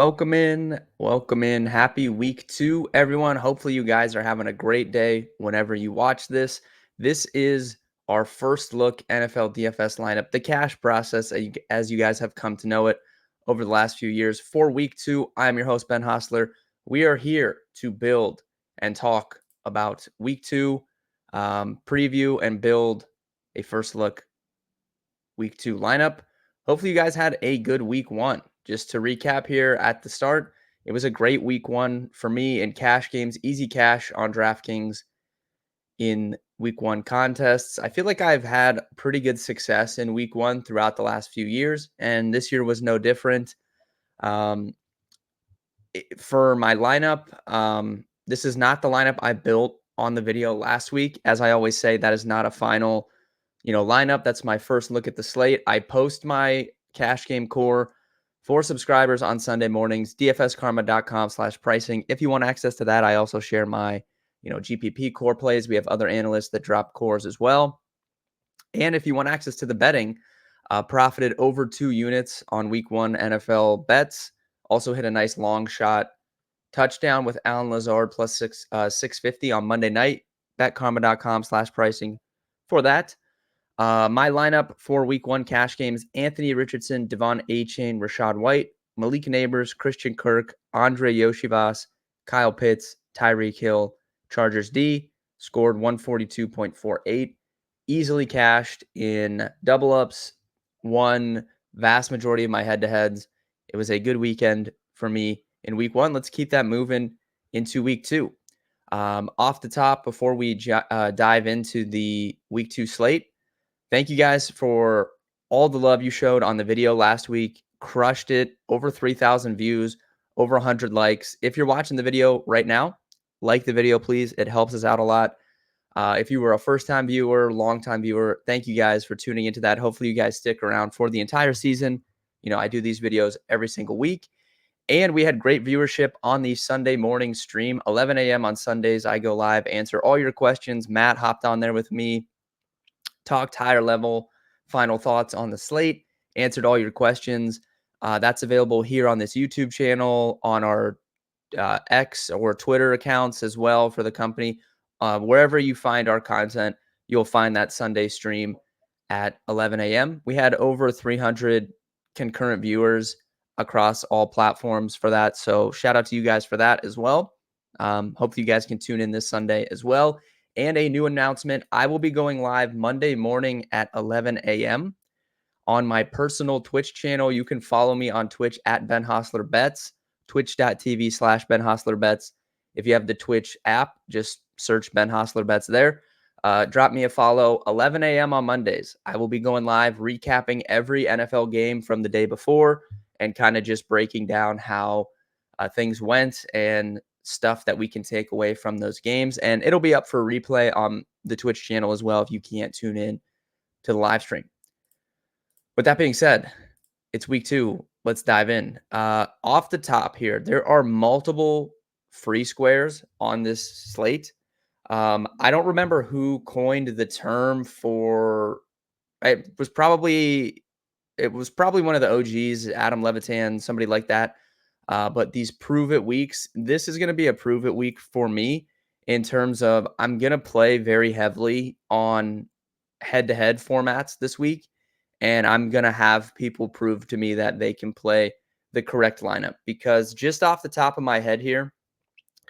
Welcome in. Welcome in. Happy week 2, everyone. Hopefully, you guys are having a great day whenever you watch this. This is our first look NFL DFS lineup, the cash process, as you guys have come to know it over the last few years. For week 2, I'm your host, Ben Hostler. We are here to build and talk about week 2, preview and build a first look week 2 lineup. Hopefully, you guys had a good week 1. Just to recap here at the start, it was a great week 1 for me in cash games, easy cash on DraftKings in week 1 contests. I feel like I've had pretty good success in week 1 throughout the last few years, and this year was no different. For my lineup, this is not the lineup I built on the video last week. As I always say, that is not a final lineup. That's my first look at the slate. I post my cash game core for subscribers on Sunday mornings, dfskarma.com/pricing. If you want access to that, I also share my, GPP core plays. We have other analysts that drop cores as well. And if you want access to the betting, profited over 2 units on week 1 NFL bets. Also hit a nice long shot touchdown with Allen Lazard plus 650 on Monday night. betkarma.com/pricing for that. My lineup for week 1 cash games: Anthony Richardson, Devon Achane, Rashad White, Malik Neighbors, Christian Kirk, Andre Yoshivas, Kyle Pitts, Tyreek Hill, Chargers D. Scored 142.48. Easily cashed in double ups. Won vast majority of my head-to-heads. It was a good weekend for me in week 1. Let's keep that moving into week 2. Off the top, before we dive into the week 2 slate, thank you guys for all the love you showed on the video last week. Crushed it. Over 3,000 views, over 100 likes. If you're watching the video right now, like the video, please. It helps us out a lot. If you were a first-time viewer, long-time viewer, thank you guys for tuning into that. Hopefully you guys stick around for the entire season. I do these videos every single week. And we had great viewership on the Sunday morning stream, 11 a.m. on Sundays. I go live, answer all your questions. Matt hopped on there with me, talked higher level final thoughts on the slate, answered all your questions. That's available here on this YouTube channel, on our X or Twitter accounts as well for the company. Wherever you find our content, you'll find that Sunday stream at 11 a.m. We had over 300 concurrent viewers across all platforms for that. So shout out to you guys for that as well. Hopefully you guys can tune in this Sunday as well. And a new announcement: I will be going live Monday morning at 11 a.m. on my personal Twitch channel. You can follow me on Twitch at Ben Hostler Bets, twitch.tv/Ben Hostler Bets. If you have the Twitch app, just search Ben Hostler Bets there. Drop me a follow. 11 a.m. on Mondays. I will be going live, recapping every NFL game from the day before and kind of just breaking down how things went and stuff that we can take away from those games. And it'll be up for replay on the Twitch channel as well if you can't tune in to the live stream. With that being said, it's week 2. Let's dive in. Off the top here, there are multiple free squares on this slate. I don't remember who coined the term for it. Was probably one of the OGs, Adam Levitan, somebody like that. But these prove it weeks, this is going to be a prove it week for me in terms of I'm going to play very heavily on head-to-head formats this week. And I'm going to have people prove to me that they can play the correct lineup, because just off the top of my head here,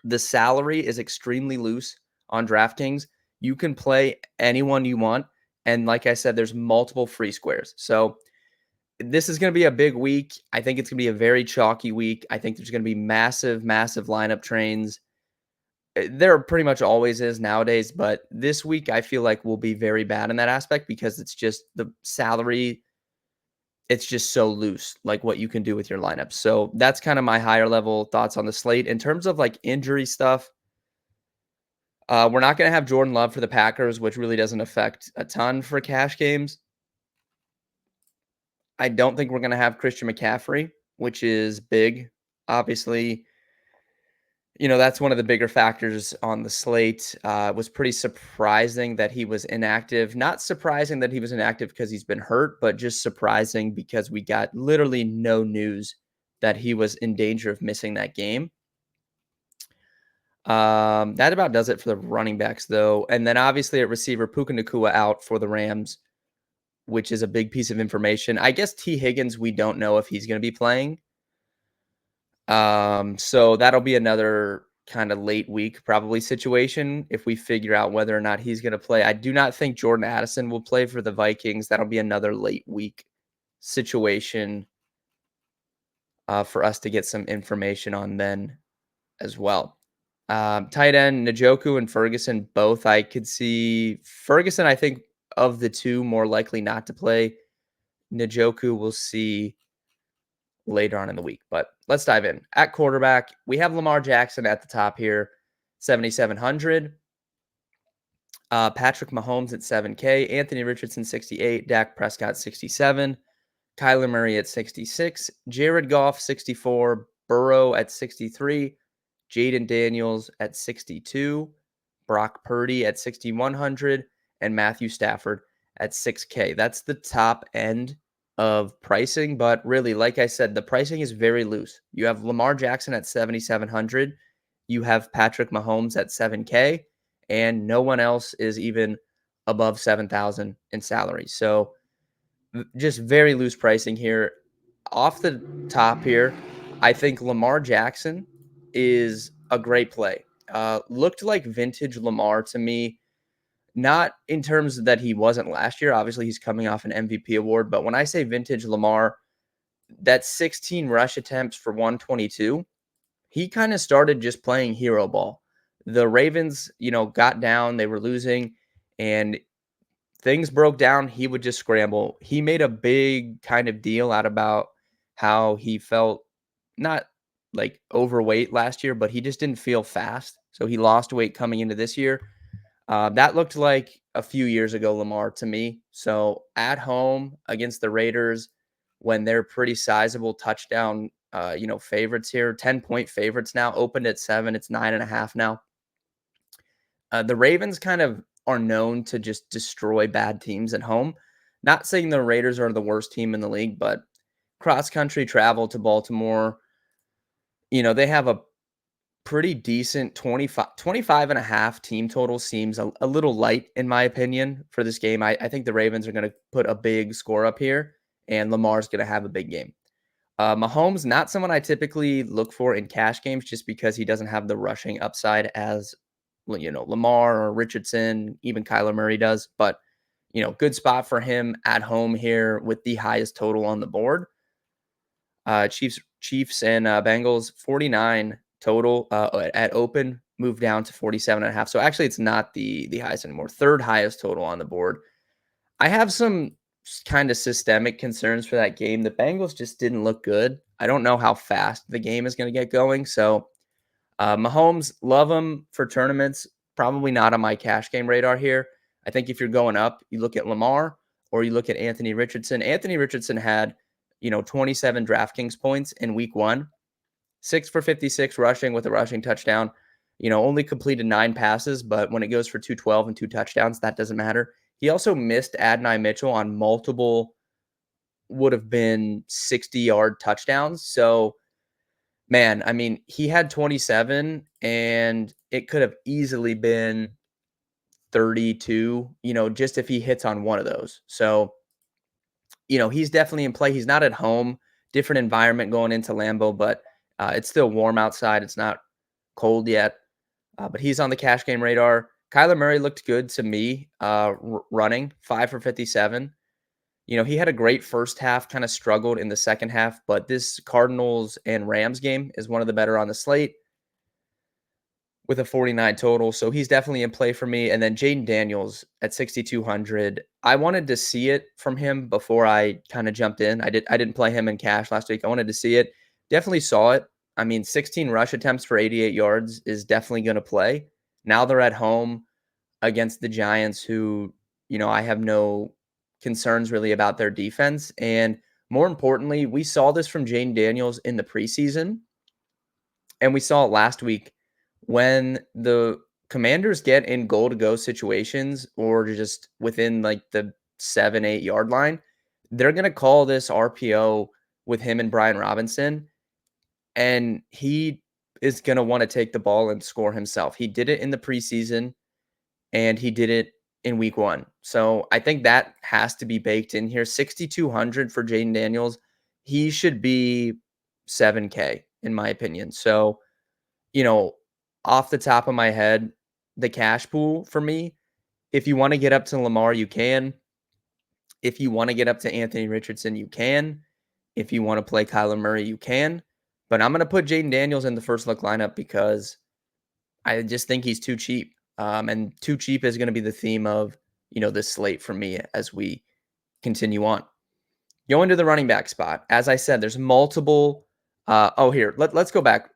the salary is extremely loose on DraftKings. You can play anyone you want. And like I said, there's multiple free squares. So this is going to be a big week. I think it's going to be a very chalky week. I think there's going to be massive lineup trains. There pretty much always is nowadays, but this week I feel like will be very bad in that aspect because it's just the salary. It's just so loose, like what you can do with your lineup. So that's kind of my higher level thoughts on the slate. In terms of like injury stuff, we're not going to have Jordan Love for the Packers, which really doesn't affect a ton for cash games. I don't think we're going to have Christian McCaffrey, which is big. Obviously, that's one of the bigger factors on the slate. It was pretty surprising that he was inactive. Not surprising that he was inactive because he's been hurt, but just surprising because we got literally no news that he was in danger of missing that game. That about does it for the running backs, though. And then obviously at receiver, Puka Nacua out for the Rams, which is a big piece of information. I guess T. Higgins, we don't know if he's going to be playing. So that'll be another kind of late week probably situation if we figure out whether or not he's going to play. I do not think Jordan Addison will play for the Vikings. That'll be another late week situation for us to get some information on then as well. Tight end Njoku and Ferguson, both I could see. Ferguson, I think, of the two, more likely not to play. Njoku, we'll see later on in the week. But let's dive in. At quarterback, we have Lamar Jackson at the top here, 7,700. Patrick Mahomes at 7K. Anthony Richardson, 68. Dak Prescott, 67. Kyler Murray at 66. Jared Goff, 64. Burrow at 63. Jaden Daniels at 62, Brock Purdy at 6,100, and Matthew Stafford at 6K. That's the top end of pricing, but really, like I said, the pricing is very loose. You have Lamar Jackson at 7,700, you have Patrick Mahomes at 7K, and no one else is even above 7,000 in salary. So just very loose pricing here. Off the top here, I think Lamar Jackson is a great play. Looked like vintage Lamar to me, not in terms that he wasn't last year. Obviously, he's coming off an MVP award. But when I say vintage Lamar, that 16 rush attempts for 122, he kind of started just playing hero ball. The Ravens, got down, they were losing, and things broke down. He would just scramble. He made a big kind of deal out about how he felt not like overweight last year, but he just didn't feel fast. So he lost weight coming into this year. That looked like a few years ago, Lamar, to me. So at home against the Raiders, when they're pretty sizable touchdown, favorites here, 10-point favorites now, opened at 7. It's 9.5 now. The Ravens kind of are known to just destroy bad teams at home. Not saying the Raiders are the worst team in the league, but cross-country travel to Baltimore, they have a pretty decent 25 and a half team total. Seems a little light, in my opinion, for this game. I think the Ravens are going to put a big score up here, and Lamar's going to have a big game. Mahomes, not someone I typically look for in cash games just because he doesn't have the rushing upside as, Lamar or Richardson, even Kyler Murray does. But, good spot for him at home here with the highest total on the board. Chiefs and Bengals, 49 total at open, moved down to 47.5. So actually, it's not the highest anymore. Third highest total on the board. I have some kind of systemic concerns for that game. The Bengals just didn't look good. I don't know how fast the game is going to get going. So Mahomes, love him for tournaments. Probably not on my cash game radar here. I think if you're going up, you look at Lamar or you look at Anthony Richardson. Anthony Richardson had 27 DraftKings points in week 1, 6 for 56 rushing with a rushing touchdown. Only completed 9 passes, but when it goes for 212 and 2 touchdowns, that doesn't matter. He also missed Adonai Mitchell on multiple, would have been 60-yard touchdowns. So, man, I mean, he had 27, and it could have easily been 32, just if he hits on one of those. So, he's definitely in play. He's not at home, different environment going into Lambeau, but it's still warm outside. It's not cold yet, but he's on the cash game radar. Kyler Murray looked good to me running, 5 for 57. He had a great first half, kind of struggled in the second half, but this Cardinals and Rams game is one of the better on the slate with a 49 total. So he's definitely in play for me. And then Jaden Daniels at 6,200. I wanted to see it from him before I kind of jumped in. I didn't play him in cash last week. I wanted to see it. Definitely saw it. I mean, 16 rush attempts for 88 yards is definitely going to play. Now they're at home against the Giants, who, I have no concerns really about their defense. And more importantly, we saw this from Jaden Daniels in the preseason, and we saw it last week when the Commanders get in goal-to-go situations or just within like the 7-8 yard line. They're going to call this RPO with him and Brian Robinson, and he is going to want to take the ball and score himself. He did it in the preseason, and he did it in week 1. So I think that has to be baked in here. 6,200 for Jaden Daniels. He should be 7K in my opinion. So, off the top of my head, the cash pool for me, if you want to get up to Lamar, you can. If you want to get up to Anthony Richardson, you can. If you want to play Kyler Murray, you can. But I'm going to put Jaden Daniels in the first look lineup because I just think he's too cheap. And too cheap is going to be the theme of, this slate for me as we continue on. Going to the running back spot. As I said, there's multiple. Here, let's go back.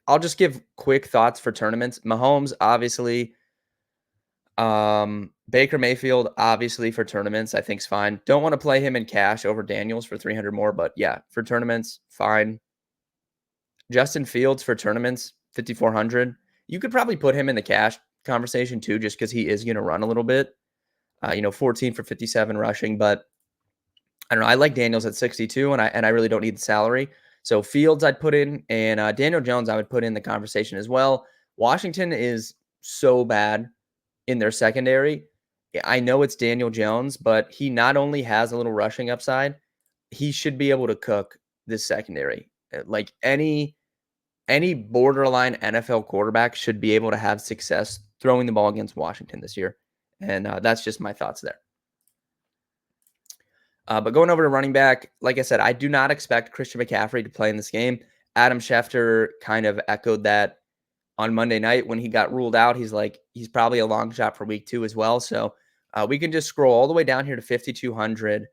I'll just give quick thoughts for tournaments. Mahomes, obviously. Baker Mayfield, obviously for tournaments, I think's fine. Don't want to play him in cash over Daniels for 300 more, but yeah, for tournaments, fine. Justin Fields for tournaments, 5,400. You could probably put him in the cash conversation too, just because he is going to run a little bit. 14 for 57 rushing, but I don't know. I like Daniels at 62, and I really don't need the salary. So Fields I'd put in, and Daniel Jones I would put in the conversation as well. Washington is so bad in their secondary. I know it's Daniel Jones, but he not only has a little rushing upside, he should be able to cook this secondary. Like any borderline NFL quarterback should be able to have success throwing the ball against Washington this year. And that's just my thoughts there. But going over to running back, like I said, I do not expect Christian McCaffrey to play in this game. Adam Schefter kind of echoed that on Monday night when he got ruled out. He's like, he's probably a long shot for week 2 as well. So we can just scroll all the way down here to 5,200.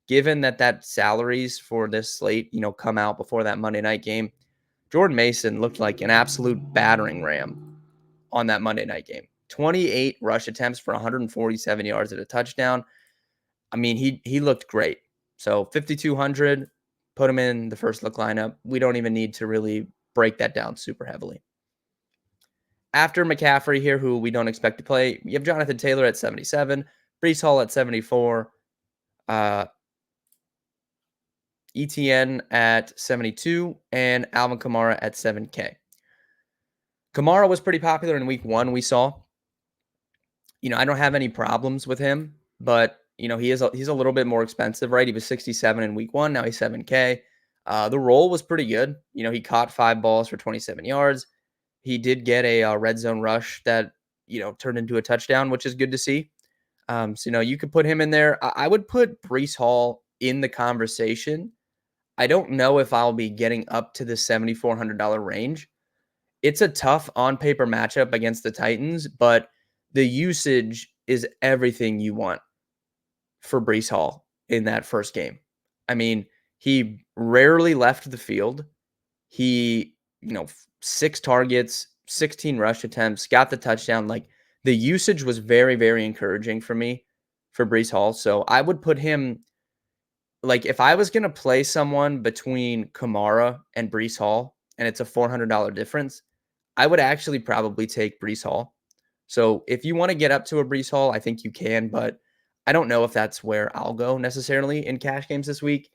Given that salaries for this slate, come out before that Monday night game, Jordan Mason looked like an absolute battering ram on that Monday night game. 28 rush attempts for 147 yards at a touchdown. I mean, he looked great. So 5,200, put him in the first look lineup. We don't even need to really break that down super heavily. After McCaffrey here, who we don't expect to play, you have Jonathan Taylor at 77, Breece Hall at 74, ETN at 72, and Alvin Kamara at 7K. Kamara was pretty popular in week 1, we saw. I don't have any problems with him, but, he's a little bit more expensive, right? He was 67 in week 1, now he's 7K. The role was pretty good. He caught 5 balls for 27 yards. He did get a red zone rush that, turned into a touchdown, which is good to see. So, you could put him in there. I would put Breece Hall in the conversation. I don't know if I'll be getting up to the $7,400 range. It's a tough on-paper matchup against the Titans, but the usage is everything you want for Breece Hall in that first game. I mean, he rarely left the field. He, 6 targets, 16 rush attempts, got the touchdown. Like, the usage was very, very encouraging for me for Breece Hall. So I would put him, like, if I was going to play someone between Kamara and Breece Hall, and it's a $400 difference, I would actually probably take Breece Hall. So if you want to get up to a Breece Hall, I think you can, but I don't know if that's where I'll go necessarily in cash games this week.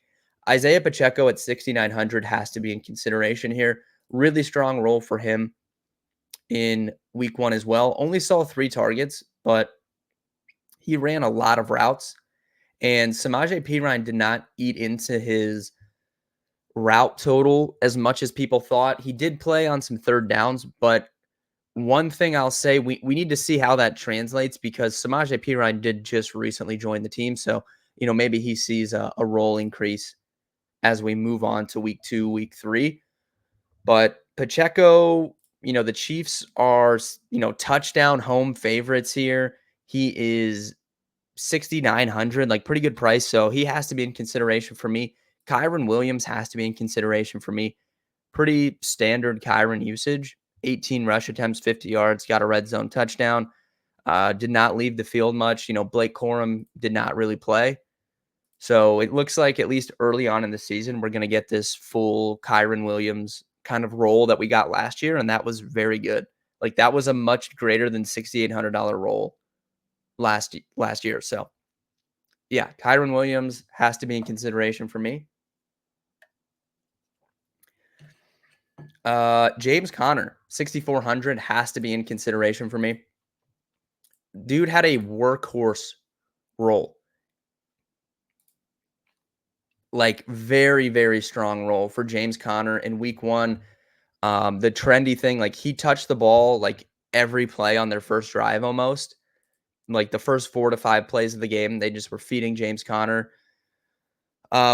Isaiah Pacheco at 6,900 has to be in consideration here. Really strong role for him in week 1 as well. Only saw 3 targets, but he ran a lot of routes. And Samaje Perine did not eat into his route total as much as people thought. He did play on some third downs, but one thing I'll say, we need to see how that translates because Samaje Perine did just recently join the team. So, maybe he sees a role increase as we move on to week 2, week 3. But Pacheco, the Chiefs are, touchdown home favorites here. He is 6,900, like pretty good price. So he has to be in consideration for me. Kyren Williams has to be in consideration for me. Pretty standard Kyren usage. 18 rush attempts, 50 yards, got a red zone touchdown. Did not leave the field much. Blake Corum did not really play. So it looks like at least early on in the season, we're going to get this full Kyren Williams kind of role that we got last year. And that was very good. Like that was a much greater than $6,800 role last year. So yeah, Kyren Williams has to be in consideration for me. James Conner, 6,400 has to be in consideration for me. Dude had a workhorse role. Like very, very strong role for James Conner in week 1. The trendy thing, like he touched the ball like every play on their first drive almost. Like the first 4 to 5 plays of the game, they just were feeding James Conner.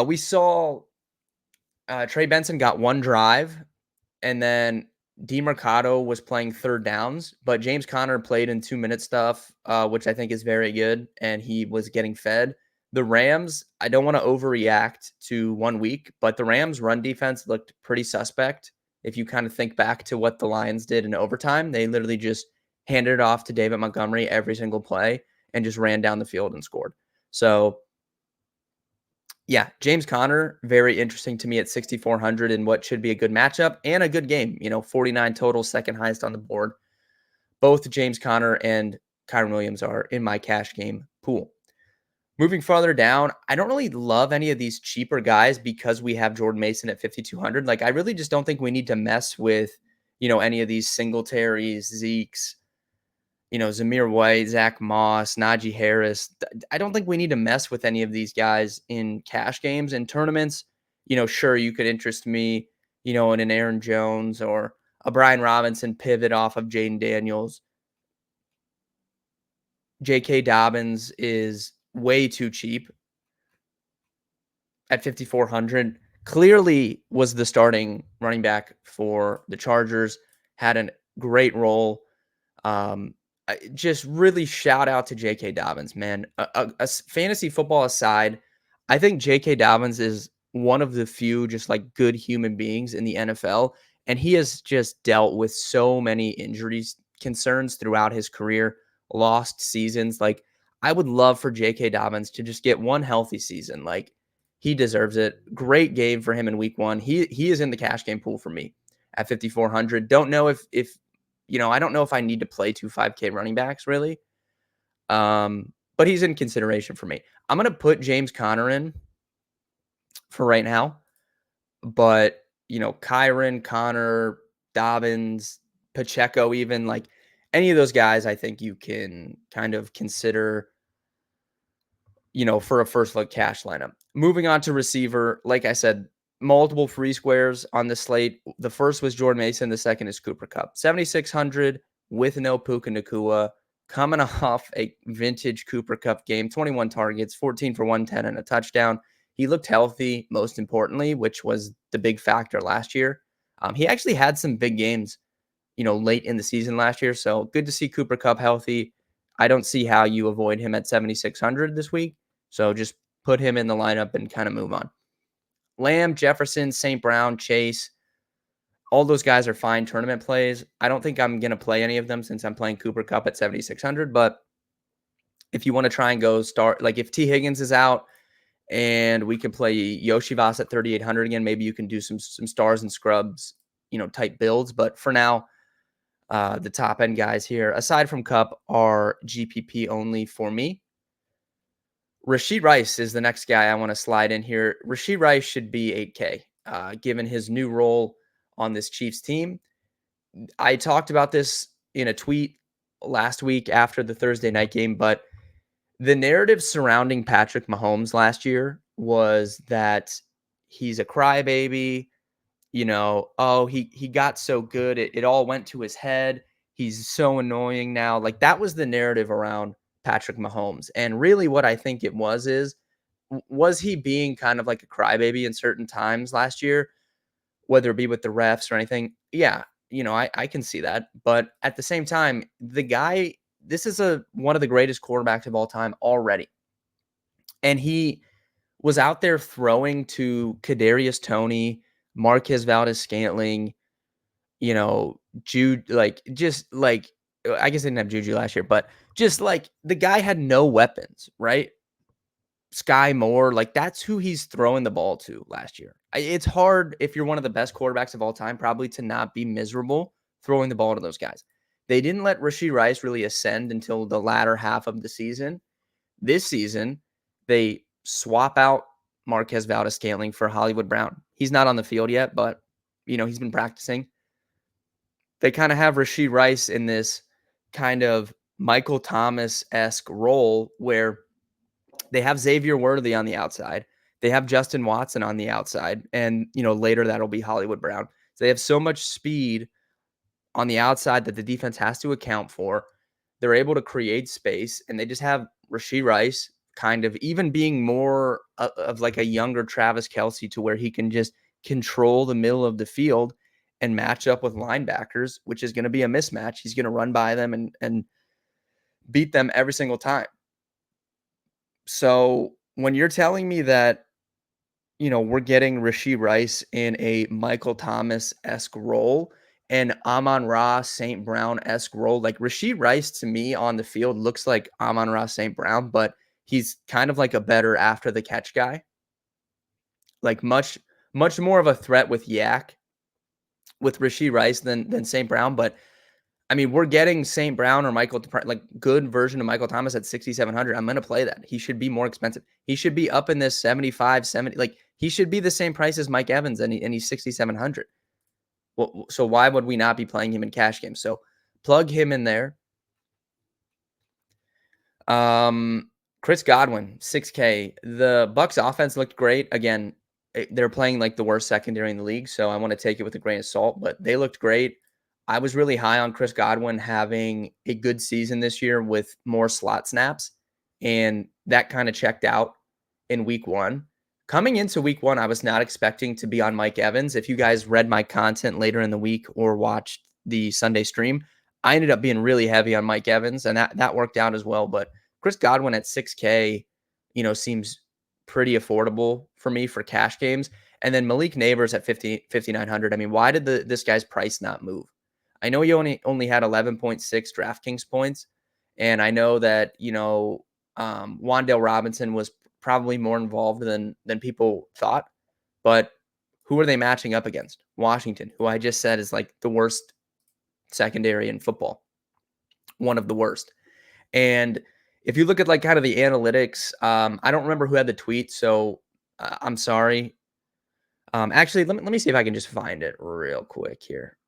We saw Trey Benson got 1 drive, and then DeMarcado was playing third downs, but James Conner played in 2-minute stuff, which I think is very good, and he was getting fed. The Rams, I don't want to overreact to 1 week, but the Rams' run defense looked pretty suspect. If you kind of think back to what the Lions did in overtime, they literally just handed it off to David Montgomery every single play and just ran down the field and scored. So yeah, James Conner, very interesting to me at 6,400 in what should be a good matchup and a good game. 49 total, second highest on the board. Both James Conner and Kyren Williams are in my cash game pool. Moving farther down, I don't really love any of these cheaper guys because we have Jordan Mason at 5,200. Like, I really just don't think we need to mess with, any of these Singletaries, Zekes, Zamir White, Zach Moss, Najee Harris. I don't think we need to mess with any of these guys in cash games and tournaments. Sure, you could interest me, in an Aaron Jones or a Brian Robinson pivot off of Jaden Daniels. J.K. Dobbins is way too cheap at 5,400. Clearly was the starting running back for the Chargers, had a great role. Just really shout out to J.K. Dobbins, man. Fantasy football aside, I think J.K. Dobbins is one of the few just like good human beings in the NFL. And he has just dealt with so many injuries concerns throughout his career, lost seasons. Like, I would love for J.K. Dobbins to just get one healthy season. Like, he deserves it. Great game for him in week 1. He is in the cash game pool for me at 5,400. Don't know if I don't know if I need to play 2 5K running backs really. But he's in consideration for me. I'm going to put James Conner in for right now. But, Kyren, Connor, Dobbins, Pacheco, even like any of those guys, I think you can kind of consider, for a first look cash lineup. Moving on to receiver, like I said, multiple free squares on the slate. The first was Jordan Mason. The second is Cooper Kupp. 7,600 with no Puka Nacua, coming off a vintage Cooper Kupp game. 21 targets, 14 for 110 and a touchdown. He looked healthy, most importantly, which was the big factor last year. He actually had some big games, late in the season last year. So good to see Cooper Kupp healthy. I don't see how you avoid him at 7,600 this week. So just put him in the lineup and kind of move on. Lamb, Jefferson, St. Brown, Chase, all those guys are fine tournament plays. I don't think I'm going to play any of them since I'm playing Cooper Kupp at 7,600. But if you want to try and go start, like if T. Higgins is out and we can play Yoshi Voss at 3,800 again, maybe you can do some stars and scrubs, type builds. But for now, the top end guys here, aside from Kupp, are GPP only for me. Rashid Rice is the next guy I want to slide in here. Rashid Rice should be 8K, given his new role on this Chiefs team. I talked about this in a tweet last week after the Thursday night game, but the narrative surrounding Patrick Mahomes last year was that he's a crybaby. He got so good. It all went to his head. He's so annoying now. Like, that was the narrative around Patrick Mahomes. And really what I think it was he being kind of like a crybaby in certain times last year, whether it be with the refs or anything? Yeah, I can see that. But at the same time, the guy, this is one of the greatest quarterbacks of all time already. And he was out there throwing to Kadarius Toney, Marquez Valdez-Scantling, Jude, I guess they didn't have Juju last year, but just like the guy had no weapons, right? Sky Moore, like that's who he's throwing the ball to last year. It's hard if you're one of the best quarterbacks of all time, probably to not be miserable throwing the ball to those guys. They didn't let Rashid Rice really ascend until the latter half of the season. This season, they swap out Marquez Valdez-Scantling for Hollywood Brown. He's not on the field yet, but he's been practicing. they kind of have Rashee Rice in this kind of Michael Thomas-esque role where they have Xavier Worthy on the outside. They have Justin Watson on the outside. And, later that'll be Hollywood Brown. So they have so much speed on the outside that the defense has to account for. They're able to create space, and they just have Rashee Rice kind of even being more of like a younger Travis Kelce to where he can just control the middle of the field and match up with linebackers, which is going to be a mismatch. He's going to run by them and beat them every single time. So when you're telling me that, we're getting Rashee Rice in a Michael Thomas-esque role and Amon-Ra St. Brown-esque role, like Rashee Rice to me on the field looks like Amon-Ra St. Brown, but he's kind of like a better after the catch guy. Like much more of a threat with Yak with Rashee Rice than St. Brown. But I mean, we're getting St. Brown or like good version of Michael Thomas at 6,700. I'm going to play that. He should be more expensive. He should be up in this 75, 70. Like he should be the same price as Mike Evans and he's 6,700. Well, so why would we not be playing him in cash games? So plug him in there. Chris Godwin, 6K. The Bucks offense looked great. Again, they're playing like the worst secondary in the league, so I want to take it with a grain of salt, but they looked great. I was really high on Chris Godwin having a good season this year with more slot snaps, and that kind of checked out in week 1. Coming into week 1, I was not expecting to be on Mike Evans. If you guys read my content later in the week or watched the Sunday stream, I ended up being really heavy on Mike Evans, and that worked out as well. But Chris Godwin at 6K, seems pretty affordable for me for cash games. And then Malik Neighbors at 5,900. I mean, why did this guy's price not move? I know he only had 11.6 DraftKings points, and I know that Wan'Dale Robinson was probably more involved than people thought. But who are they matching up against? Washington, who I just said is like the worst secondary in football, one of the worst. And if you look at like kind of the analytics, I don't remember who had the tweet, so I'm sorry. Actually, let me see if I can just find it real quick here,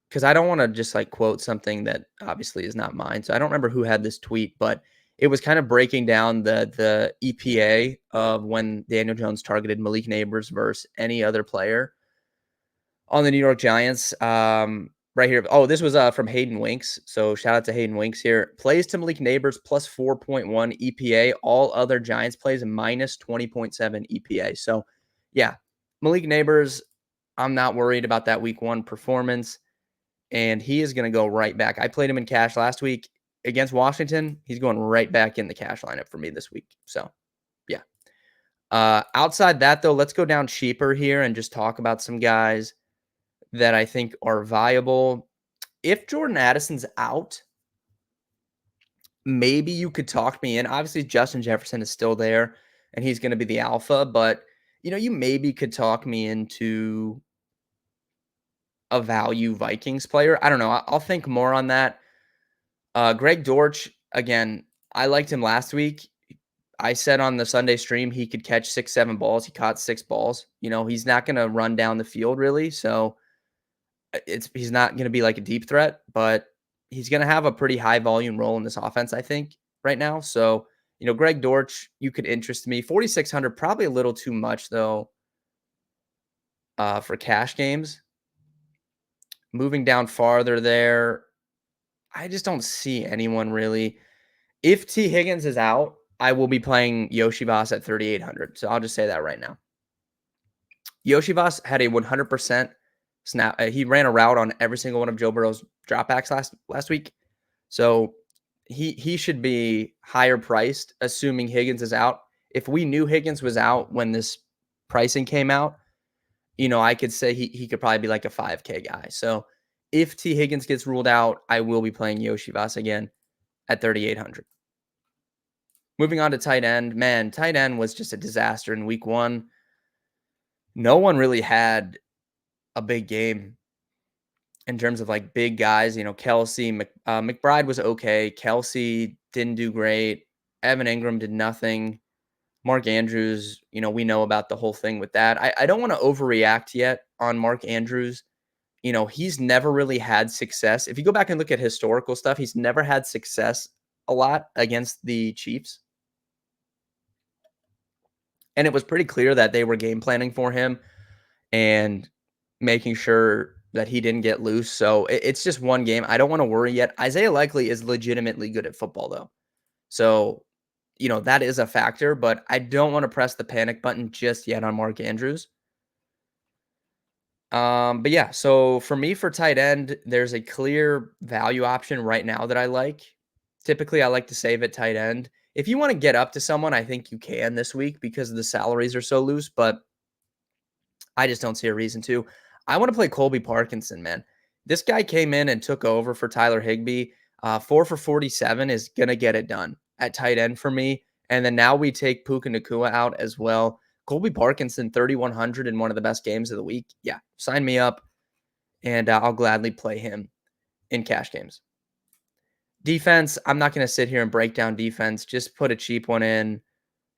because I don't want to just like quote something that obviously is not mine. So I don't remember who had this tweet, but it was kind of breaking down the EPA of when Daniel Jones targeted Malik Neighbors versus any other player on the New York Giants. Right here. Oh, this was from Hayden Winks. So shout out to Hayden Winks here. Plays to Malik Neighbors plus 4.1 EPA. All other Giants plays minus 20.7 EPA. So yeah, Malik Neighbors, I'm not worried about that week 1 performance. And he is going to go right back. I played him in cash last week against Washington. He's going right back in the cash lineup for me this week. So yeah. Outside that though, let's go down cheaper here and just talk about some guys that I think are viable. If Jordan Addison's out, maybe you could talk me in. Obviously, Justin Jefferson is still there, and he's going to be the alpha. But, you maybe could talk me into a value Vikings player. I don't know. I'll think more on that. Greg Dortch, again, I liked him last week. I said on the Sunday stream he could catch 6, 7 balls. He caught 6 balls. He's not going to run down the field really. So, he's not going to be like a deep threat, but he's going to have a pretty high volume role in this offense, I think, right now. So, Greg Dortch, you could interest me. 4,600, probably a little too much though, for cash games. Moving down farther there, I just don't see anyone really. If T. Higgins is out, I will be playing Yoshi Voss at 3,800. So I'll just say that right now. Yoshi Voss had a 100% snap. He ran a route on every single one of Joe Burrow's dropbacks last week. So he should be higher priced, assuming Higgins is out. If we knew Higgins was out when this pricing came out, I could say he could probably be like a 5K guy. So if T. Higgins gets ruled out, I will be playing Yoshi Voss again at 3,800. Moving on to tight end. Man, tight end was just a disaster in week 1. No one really had a big game in terms of like big guys. Kelsey, McBride was okay. Kelsey didn't do great. Evan Ingram did nothing. Mark Andrews, we know about the whole thing with that. I don't want to overreact yet on Mark Andrews. he's never really had success. If you go back and look at historical stuff, he's never had success a lot against the Chiefs. And it was pretty clear that they were game planning for him and making sure that he didn't get loose. So it's just one game. I don't want to worry yet. Isaiah Likely is legitimately good at football, though. So, that is a factor, but I don't want to press the panic button just yet on Mark Andrews. But yeah, so for me, for tight end, there's a clear value option right now that I like. Typically, I like to save at tight end. If you want to get up to someone, I think you can this week because the salaries are so loose, but I just don't see a reason to. I want to play Colby Parkinson, man. This guy came in and took over for Tyler Higbee. 4 for 47 is going to get it done at tight end for me. And then now we take Puka Nacua out as well. Colby Parkinson, 3,100 in one of the best games of the week. Yeah, sign me up, and I'll gladly play him in cash games. Defense, I'm not going to sit here and break down defense. Just put a cheap one in,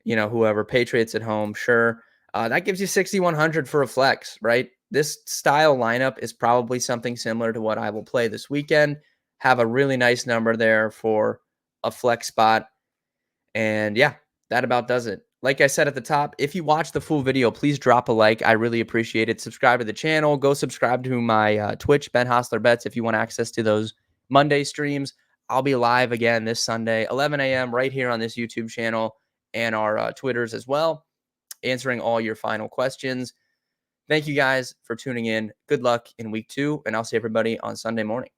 whoever. Patriots at home, sure. That gives you 6,100 for a flex, right? This style lineup is probably something similar to what I will play this weekend. Have a really nice number there for a flex spot. And yeah, that about does it. Like I said at the top, if you watch the full video, please drop a like. I really appreciate it. Subscribe to the channel. Go subscribe to my Twitch, Ben Hostler Bets, if you want access to those Monday streams. I'll be live again this Sunday, 11 a.m. right here on this YouTube channel and our Twitters as well, answering all your final questions. Thank you guys for tuning in. Good luck in week 2, and I'll see everybody on Sunday morning.